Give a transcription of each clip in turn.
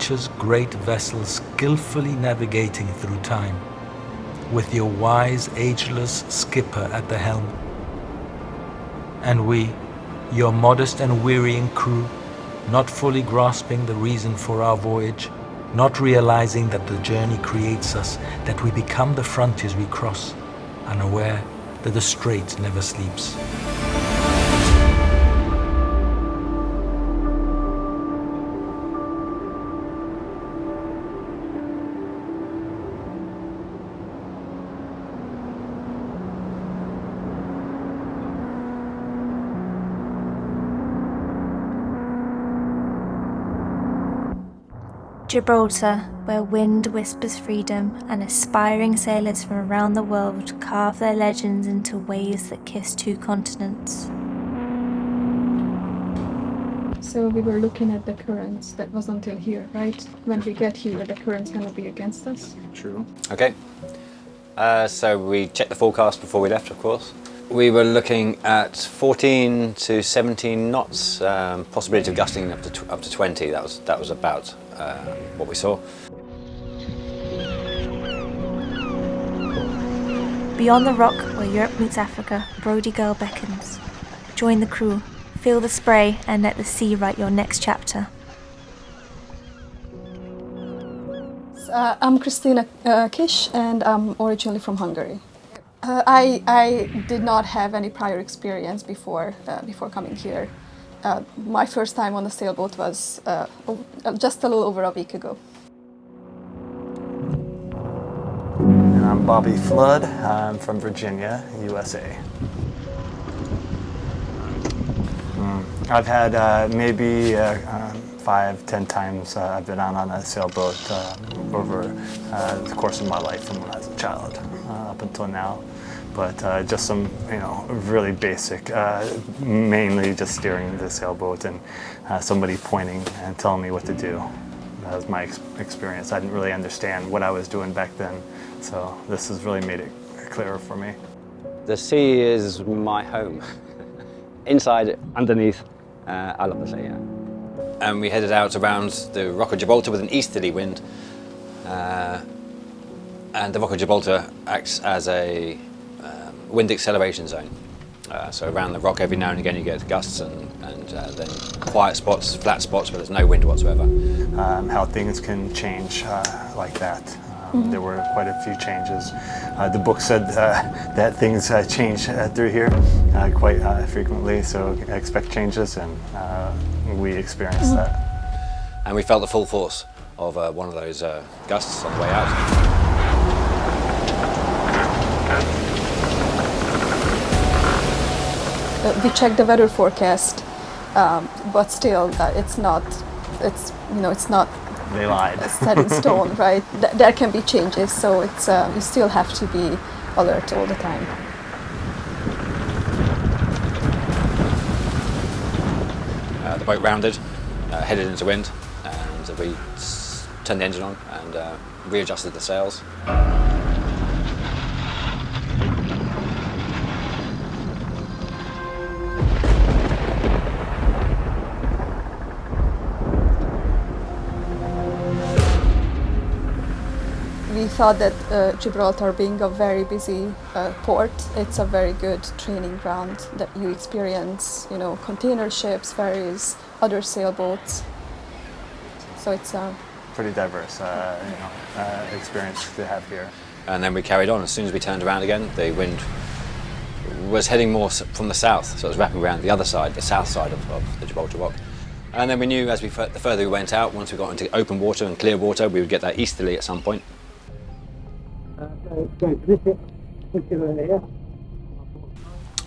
nature's great vessel skillfully navigating through time, with your wise, ageless skipper at the helm. And we, your modest and wearying crew, not fully grasping the reason for our voyage, not realizing that the journey creates us, that we become the frontiers we cross, unaware that the Strait never sleeps. Gibraltar, where wind whispers freedom and aspiring sailors from around the world carve their legends into waves that kiss two continents. So we were looking at the currents. That was until here, right? When we get here, the current's going to be against us. True. Okay. So we checked the forecast before we left, of course. We were looking at 14 to 17 knots, possibility of gusting up to 20. That was about what we saw. Beyond the rock where Europe meets Africa, Brody Girl beckons. Join the crew, feel the spray, and let the sea write your next chapter. I'm Christina Kish, and I'm originally from Hungary. I did not have any prior experience before coming here. My first time on a sailboat was just a little over a week ago. And I'm Bobby Flood. I'm from Virginia, USA. I've had maybe 5-10 times I've been on a sailboat over the course of my life from when I was a child up until now. But just some, really basic, mainly just steering the sailboat and somebody pointing and telling me what to do. That was my experience. I didn't really understand what I was doing back then, so this has really made it clearer for me. The sea is my home. Inside, underneath, I love the sea, yeah. And we headed out around the Rock of Gibraltar with an easterly wind. And the Rock of Gibraltar acts as a wind acceleration zone. So around the rock every now and again you get gusts and then quiet spots, flat spots where there's no wind whatsoever. How things can change like that. There were quite a few changes. The book said that things change through here quite frequently, so expect changes, and we experienced that. And we felt the full force of one of those gusts on the way out. We checked the weather forecast, but still, it's not. They lied. Set in stone, right? There can be changes, so it's you still have to be alert all the time. The boat rounded, headed into wind, and we turned the engine on and readjusted the sails. We thought that Gibraltar, being a very busy port, it's a very good training ground that you experience, container ships, various other sailboats. So it's pretty diverse, experience to have here. And then we carried on. As soon as we turned around again, the wind was heading more from the south, so it was wrapping around the other side, the south side of the Gibraltar Rock. And then we knew as the further we went out, once we got into open water and clear water, we would get that easterly at some point.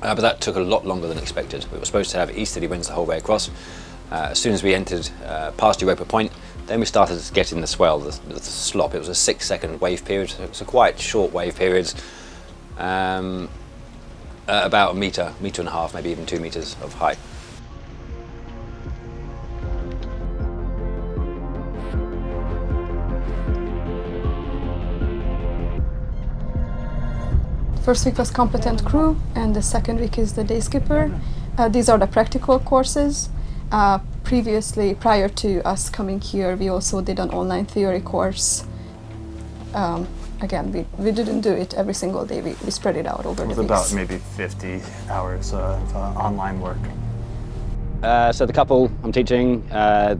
But that took a lot longer than expected. We were supposed to have easterly winds the whole way across. As soon as we entered past Europa Point, then we started getting the swell, the slop. It was a 6-second wave period. So it was a quite short wave period, about a metre and a half, maybe even 2 meters of height. First week was competent crew, and the second week is the day skipper. These are the practical courses. previously, prior to us coming here, we also did an online theory course. Again, we didn't do it every single day. We spread it out over the weeks. It was about maybe 50 hours of online work. So the couple I'm teaching,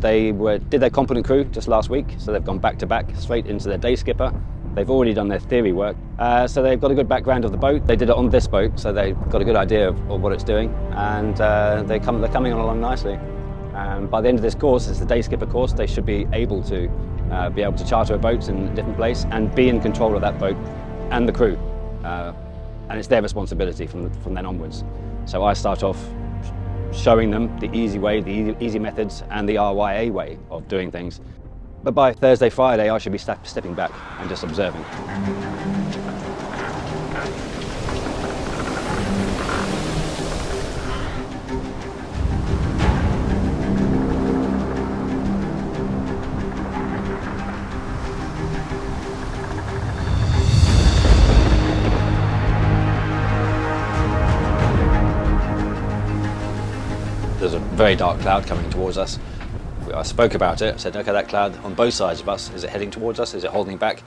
they did their competent crew just last week, so they've gone back to back straight into their day skipper. They've already done their theory work, so they've got a good background of the boat. They did it on this boat, so they've got a good idea of what it's doing, and they're coming on along nicely. By the end of this course, it's the day skipper course, they should be able to charter a boat in a different place and be in control of that boat and the crew. And it's their responsibility from then onwards. So I start off showing them the easy way, the easy methods, and the RYA way of doing things. But by Thursday, Friday, I should be stepping back and just observing. There's a very dark cloud coming towards us. I spoke about it, said, okay, that cloud on both sides of us, is it heading towards us, is it holding back?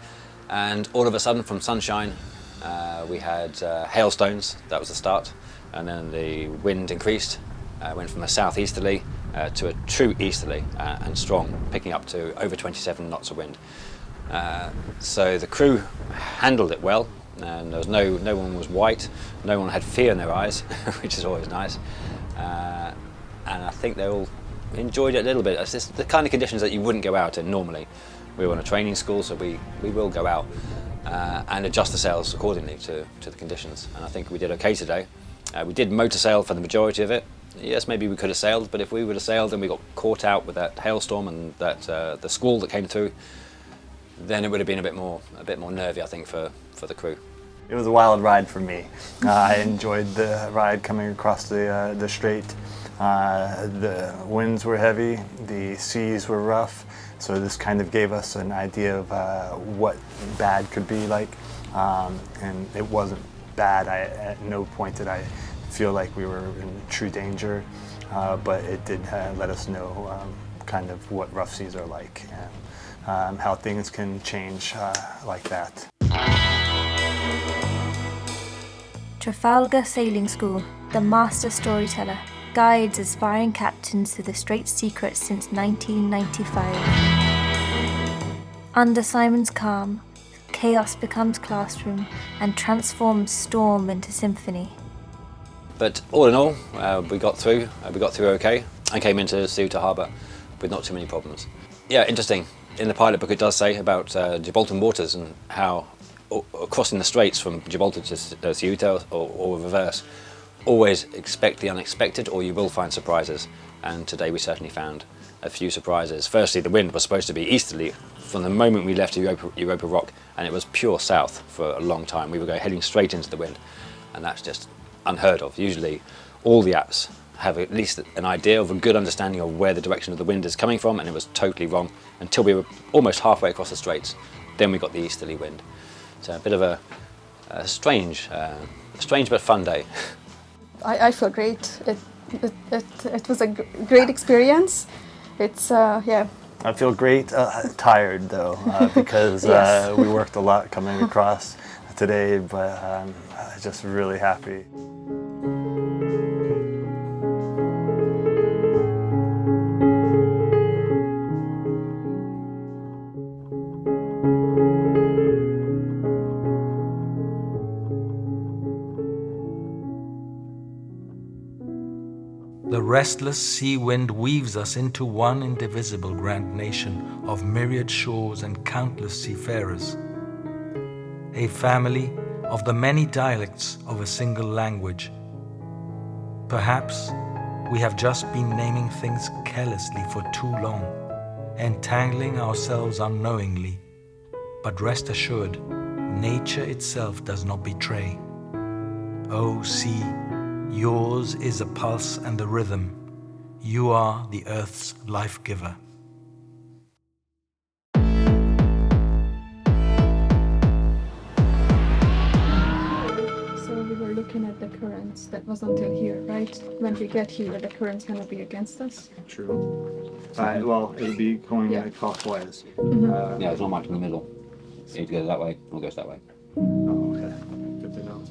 And all of a sudden, from sunshine, we had hailstones, that was the start, and then the wind increased, went from a southeasterly to a true easterly and strong, picking up to over 27 knots of wind. So the crew handled it well, and there was no one was white, no one had fear in their eyes, which is always nice. And I think they all enjoyed it a little bit. It's just the kind of conditions that you wouldn't go out in normally. We were on a training school, so we will go out and adjust the sails accordingly to the conditions. And I think we did okay today. We did motor sail for the majority of it. Yes, maybe we could have sailed, but if we would have sailed and we got caught out with that hailstorm and that the squall that came through, then it would have been a bit more nervy, I think, for the crew. It was a wild ride for me. I enjoyed the ride coming across the Strait. The winds were heavy, the seas were rough, so this kind of gave us an idea of what bad could be like. And it wasn't bad. At no point did I feel like we were in true danger, but it did let us know kind of what rough seas are like and how things can change like that. Trafalgar Sailing School, the master storyteller, guides aspiring captains through the Straits secrets since 1995. Under Simon's calm, chaos becomes classroom and transforms storm into symphony. But all in all, we got through okay, and came into Ceuta harbour with not too many problems. Yeah, interesting. In the pilot book it does say about Gibraltar waters and how crossing the straits from Gibraltar to Ceuta or reverse, always expect the unexpected or you will find surprises, and today we certainly found a few surprises. Firstly, the wind was supposed to be easterly from the moment we left Europa Rock, and it was pure south for a long time. We were heading straight into the wind, and that's just unheard of. Usually all the apps have at least an idea of a good understanding of where the direction of the wind is coming from, and it was totally wrong until we were almost halfway across the straits. Then we got the easterly wind. So a bit of a strange but fun day. I feel great. It was a great experience. It's yeah. I feel great, tired though, because Yes. we worked a lot coming across today, but just really happy. The restless sea wind weaves us into one indivisible grand nation of myriad shores and countless seafarers. A family of the many dialects of a single language. Perhaps we have just been naming things carelessly for too long, entangling ourselves unknowingly. But rest assured, nature itself does not betray. O sea, yours is a pulse and a rhythm. You are the earth's life giver. So we were looking at the currents, that was until here, right? When we get here, the current's gonna be against us. True. Well, it'll be going clockwise. Yeah, there's not much in the middle. You need to go that way, or it goes that way. Oh, okay. Good to know.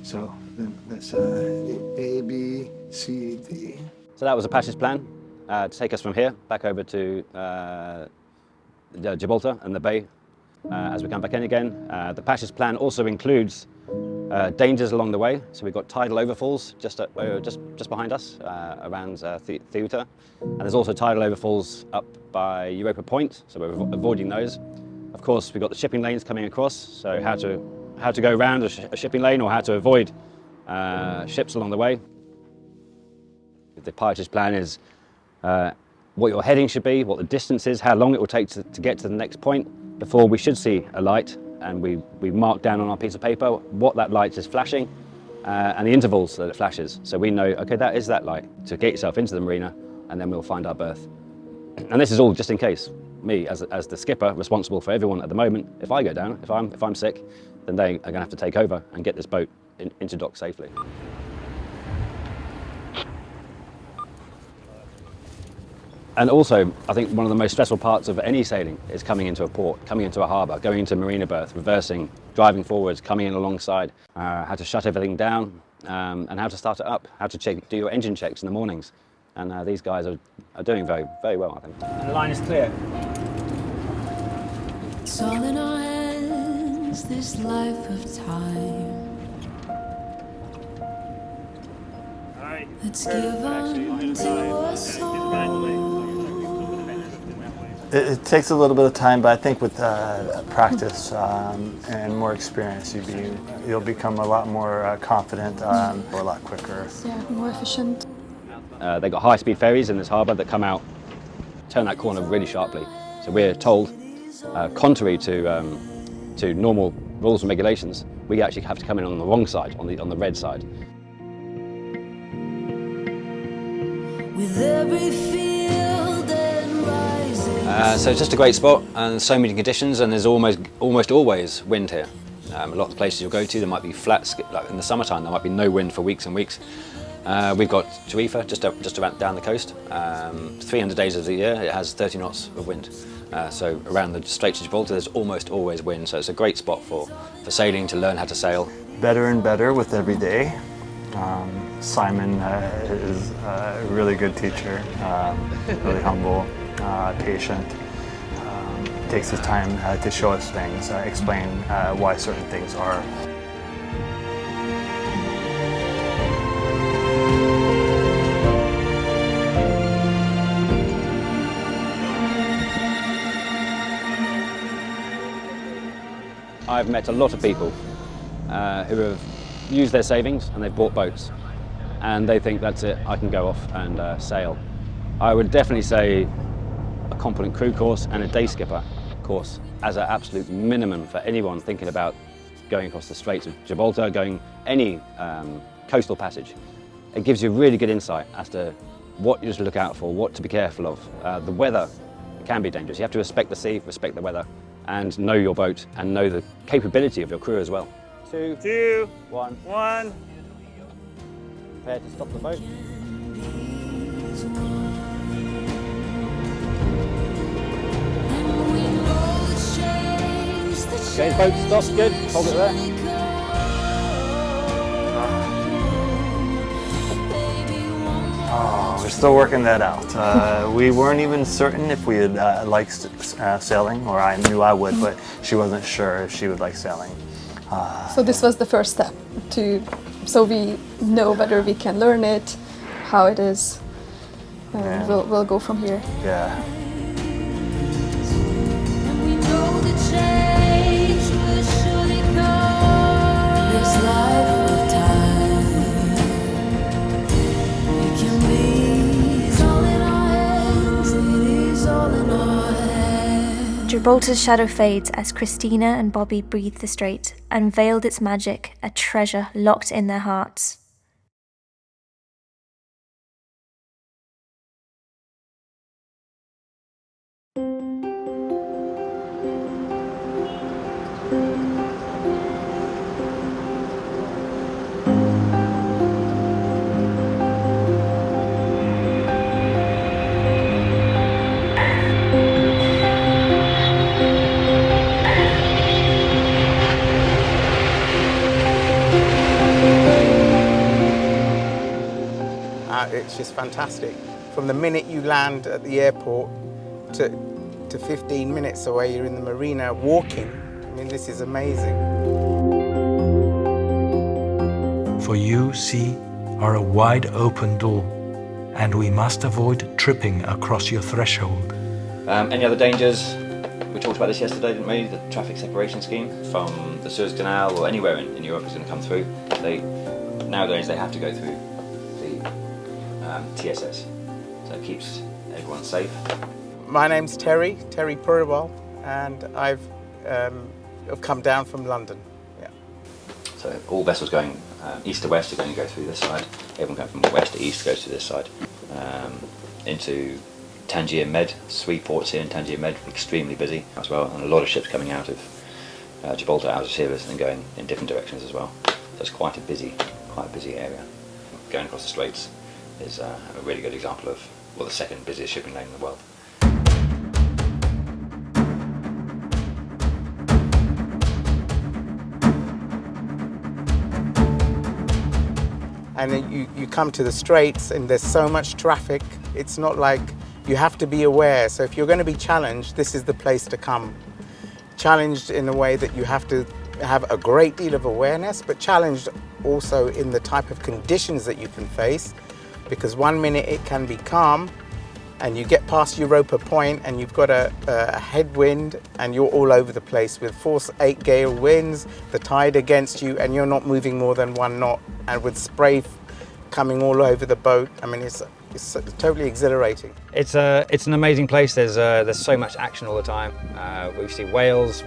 So then that's A, B, C, D. So that was a passage plan to take us from here back over to Gibraltar and the bay as we come back in again. The passage plan also includes dangers along the way. So we've got tidal overfalls just behind us around Ceuta, and there's also tidal overfalls up by Europa Point, so we're avoiding those. Of course, we've got the shipping lanes coming across, so how to go around a shipping lane or how to avoid ships along the way. The passage plan is what your heading should be, what the distance is, how long it will take to get to the next point before we should see a light, and we mark down on our piece of paper what that light is flashing and the intervals that it flashes. So we know, okay, that is that light, to get yourself into the marina, and then we'll find our berth. And this is all just in case. Me, as the skipper, responsible for everyone at the moment, if I go down, if I'm sick, then they are going to have to take over and get this boat into dock safely. And also, I think one of the most stressful parts of any sailing is coming into a port, coming into a harbour, going into a marina berth, reversing, driving forwards, coming in alongside, how to shut everything down, and how to start it up, how to do your engine checks in the mornings. And these guys are doing very, very well, I think. And the line is clear. It's all in our hands, this life of time. Let's give on to our soul. It takes a little bit of time, but I think with practice and more experience, you'll become a lot more confident, a lot quicker. Yeah, more efficient. They've got high-speed ferries in this harbour that come out, turn that corner really sharply. So we're told, contrary to normal rules and regulations, we actually have to come in on the wrong side, on the red side. With every field and rising. So it's just a great spot, and so many conditions, and there's almost always wind here. A lot of the places you'll go to, there might be flat, like in the summertime, there might be no wind for weeks and weeks. We've got Tarifa just around down the coast. 300 days of the year, it has 30 knots of wind. So around the Straits of Gibraltar, there's almost always wind. So it's a great spot for sailing, to learn how to sail. Better and better with every day. Simon is a really good teacher, really humble, patient. Takes his time to show us things, explain why certain things are. I've met a lot of people who have used their savings and they've bought boats, and they think that's it, I can go off and sail. I would definitely say a competent crew course and a day skipper course as an absolute minimum for anyone thinking about going across the Straits of Gibraltar, going any coastal passage. It gives you really good insight as to what you should look out for, what to be careful of. The weather can be dangerous. You have to respect the sea, respect the weather, and know your boat and know the capability of your crew as well. 2, 1. Prepare to stop the boat. Okay, boat stops, good. Hold it there. Oh, we're still working that out. We weren't even certain if we had liked sailing, or I knew I would, but she wasn't sure if she would like sailing. So this was the first step so we know whether we can learn it, how it is, and we'll go from here. Yeah. And we know the change will surely come. This life of time, it can be. It's all in our hands. It is all in our hands. Gibraltar's shadow fades as Christina and Bobby breathe the strait, and veiled its magic, a treasure locked in their hearts. It's just fantastic. From the minute you land at the airport to 15 minutes away, you're in the marina walking. I mean, this is amazing. For you, sea, are a wide open door, and we must avoid tripping across your threshold. Any other dangers? We talked about this yesterday, didn't we? The traffic separation scheme from the Suez Canal or anywhere in Europe is going to come through. Nowadays they have to go through the TSS, so it keeps everyone safe. My name's Terry Puriwal, and I've come down from London. Yeah. So all vessels going east to west are going to go through this side. Everyone going from west to east goes to this side. Into Tangier Med, 3 ports here in Tangier Med, extremely busy as well, and a lot of ships coming out of Gibraltar, Algeciras, and going in different directions as well. So it's quite a busy area. Going across the Straits is a really good example of, well, the second busiest shipping lane in the world. And then you come to the Straits and there's so much traffic. It's not like, you have to be aware. So if you're going to be challenged, this is the place to come. Challenged in a way that you have to have a great deal of awareness, but challenged also in the type of conditions that you can face. Because one minute it can be calm and you get past Europa Point and you've got a headwind and you're all over the place with force 8 gale winds, the tide against you, and you're not moving more than 1 knot, and with spray coming all over the boat. I mean, it's totally exhilarating. It's an amazing place. There's so much action all the time. We see whales,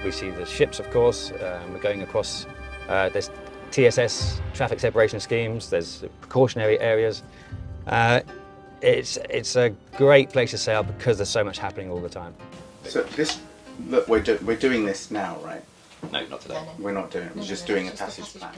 we see the ships, of course. We're going across, there's TSS traffic separation schemes, there's precautionary areas. It's a great place to sail because there's so much happening all the time. So this, look, we're doing this now, right? No, not today. We're not doing it, we're just doing a passage plan.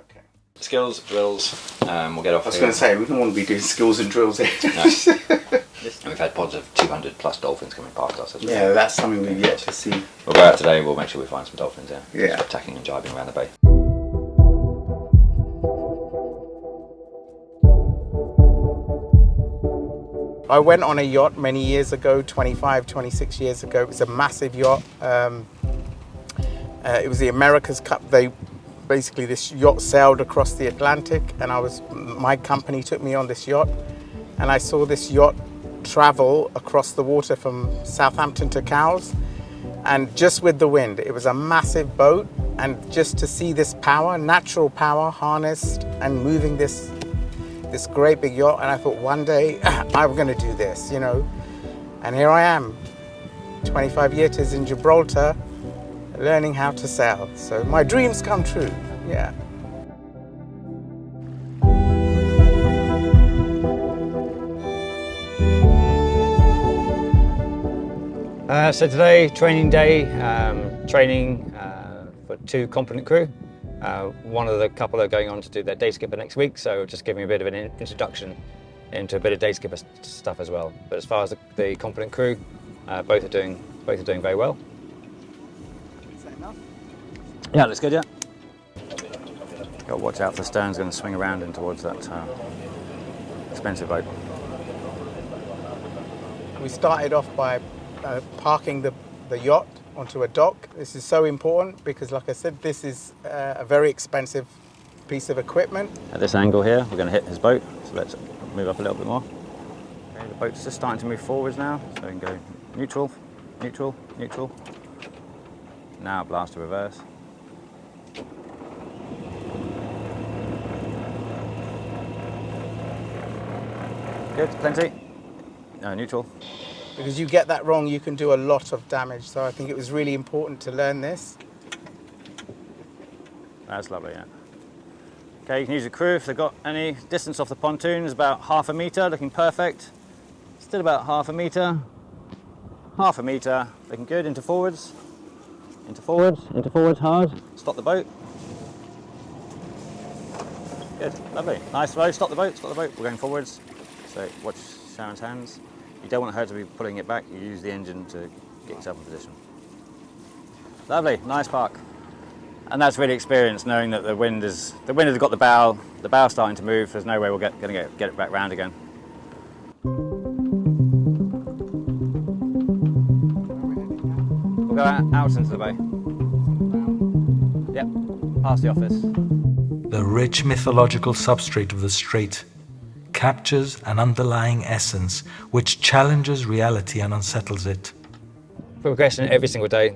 Okay. Skills, drills, we'll get off. I was going to say, we don't want to be doing skills and drills here. No. And we've had pods of 200 plus dolphins coming past us as well. Yeah, that's something we've yet to see. We'll go out today and we'll make sure we find some dolphins there. Yeah. Stop tacking and jibing around the bay. I went on a yacht many years ago, 25, 26 years ago. It was a massive yacht. It was the America's Cup. Basically, this yacht sailed across the Atlantic, and my company took me on this yacht, and I saw this yacht travel across the water from Southampton to Cowes, and just with the wind. It was a massive boat, and just to see this power, natural power, harnessed and moving this great big yacht, and I thought one day I'm going to do this, you know. And here I am, 25 years in Gibraltar, learning how to sail. So my dreams come true, yeah. So today, training day, training for 2 competent crew. One of the couple are going on to do their day skipper next week, so just giving a bit of an introduction into a bit of day skipper stuff as well. But as far as the competent crew, both are doing very well. Is that enough? Yeah, that's good. Yeah. Got to watch out for the stern's going to swing around in towards that expensive boat. We started off by parking the yacht onto a dock. This is so important because, like I said, this is a very expensive piece of equipment. At this angle here, we're going to hit his boat, so let's move up a little bit more. Okay, the boat's just starting to move forwards now, so we can go neutral, neutral, neutral. Now blast to reverse. Good, plenty. No, neutral. Because you get that wrong, you can do a lot of damage. So I think it was really important to learn this. That's lovely, yeah. Okay, you can use your crew if they've got any distance off the pontoon. Is about ½ a metre, looking perfect. Still about ½ a metre. ½ a metre, looking good. Into forwards, hard. Stop the boat. Good, lovely. Nice throw, stop the boat. We're going forwards. So watch Sharon's hands. You don't want her to be pulling it back. You use the engine to get yourself in position. Lovely, nice park. And that's really experience, knowing that the wind has got the bow starting to move. There's no way we're going to get it back round again. We'll go out into the bay. Yep, past the office. The rich mythological substrate of the Strait captures an underlying essence which challenges reality and unsettles it. Progression every single day.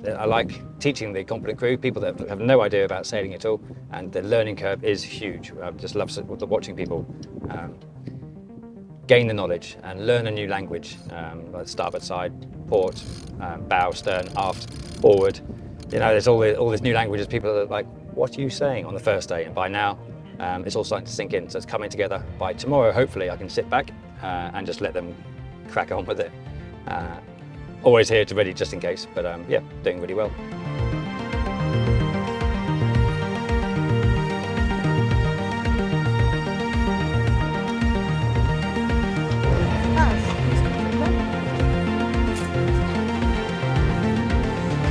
I like teaching the competent crew, people that have no idea about sailing at all, and the learning curve is huge. I just love watching people gain the knowledge and learn a new language, like starboard side, port, bow, stern, aft, forward. You know, there's all these new languages. People are like, what are you saying on the first day? And by now, it's all starting to sink in, so it's coming together. By tomorrow, hopefully, I can sit back and just let them crack on with it. Always here to ready just in case, but yeah, doing really well.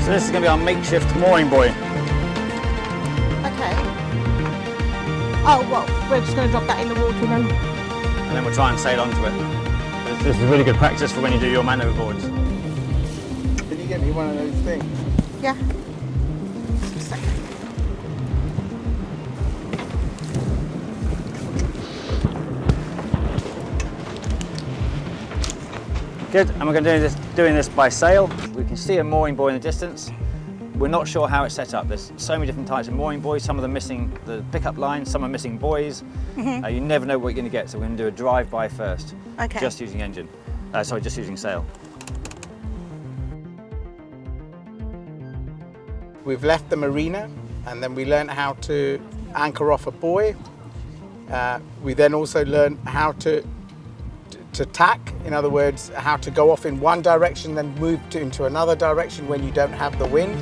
So this is going to be our makeshift mooring buoy. Okay. Oh, well, we're just going to drop that in the water then. And then we'll try and sail onto it. This is really good practice for when you do your man overboards. Can you get me one of those things? Yeah. Good, and we're going to do doing this by sail. We can see a mooring buoy in the distance. We're not sure how it's set up. There's so many different types of mooring buoys. Some of them missing the pickup line, some are missing buoys. You never know what you're going to get, so we're going to do a drive-by first. Okay. Just using engine. Just using sail. We've left the marina and then we learned how to anchor off a buoy. We then also learned how to tack, in other words, how to go off in one direction then move into another direction when you don't have the wind.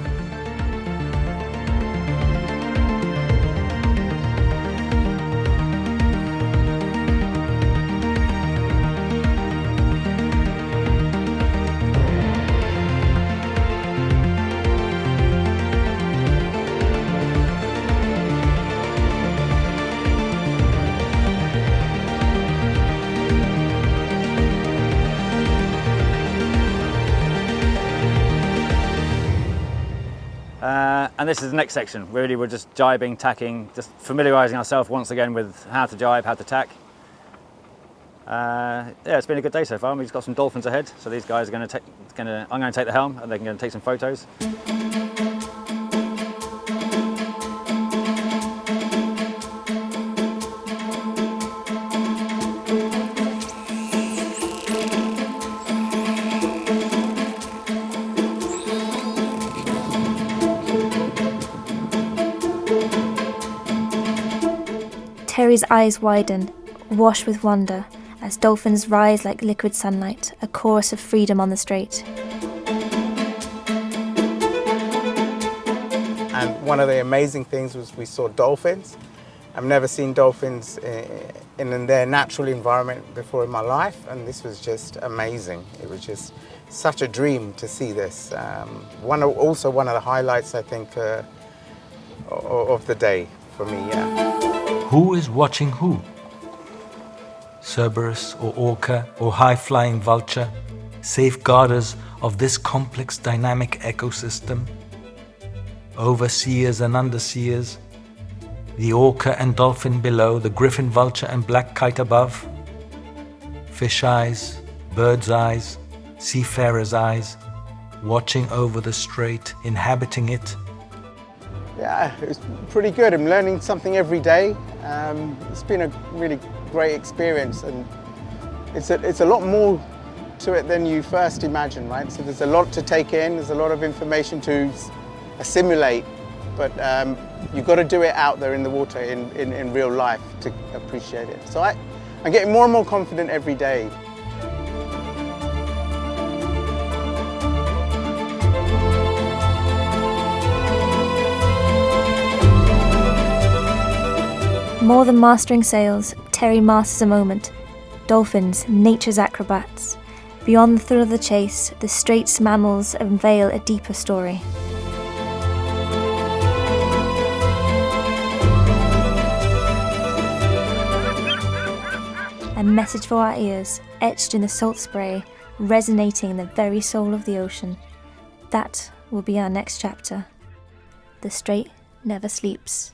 And this is the next section. Really, we're just jibing, tacking, just familiarising ourselves once again with how to jibe, how to tack. Yeah, it's been a good day so far. We've just got some dolphins ahead, so these guys are going to I'm going to take the helm, and they're going to take some photos. Terry's eyes widen, wash with wonder, as dolphins rise like liquid sunlight, a chorus of freedom on the Strait. And one of the amazing things was we saw dolphins. I've never seen dolphins in their natural environment before in my life, and this was just amazing. It was just such a dream to see this. Also one of the highlights, I think, of the day for me, yeah. Who is watching who? Cerberus or orca or high-flying vulture, safeguarders of this complex dynamic ecosystem? Overseers and underseers, the orca and dolphin below, the griffin vulture and black kite above? Fish eyes, bird's eyes, seafarer's eyes, watching over the Strait, inhabiting it. Yeah, it was pretty good. I'm learning something every day. It's been a really great experience, and it's a lot more to it than you first imagine, right? So there's a lot to take in, there's a lot of information to assimilate, but you've got to do it out there in the water in real life to appreciate it. So I'm getting more and more confident every day. More than mastering sails, Terry masters a moment. Dolphins, nature's acrobats. Beyond the thrill of the chase, the Strait's mammals unveil a deeper story. a message for our ears, etched in the salt spray, resonating in the very soul of the ocean. That will be our next chapter. The Strait never sleeps.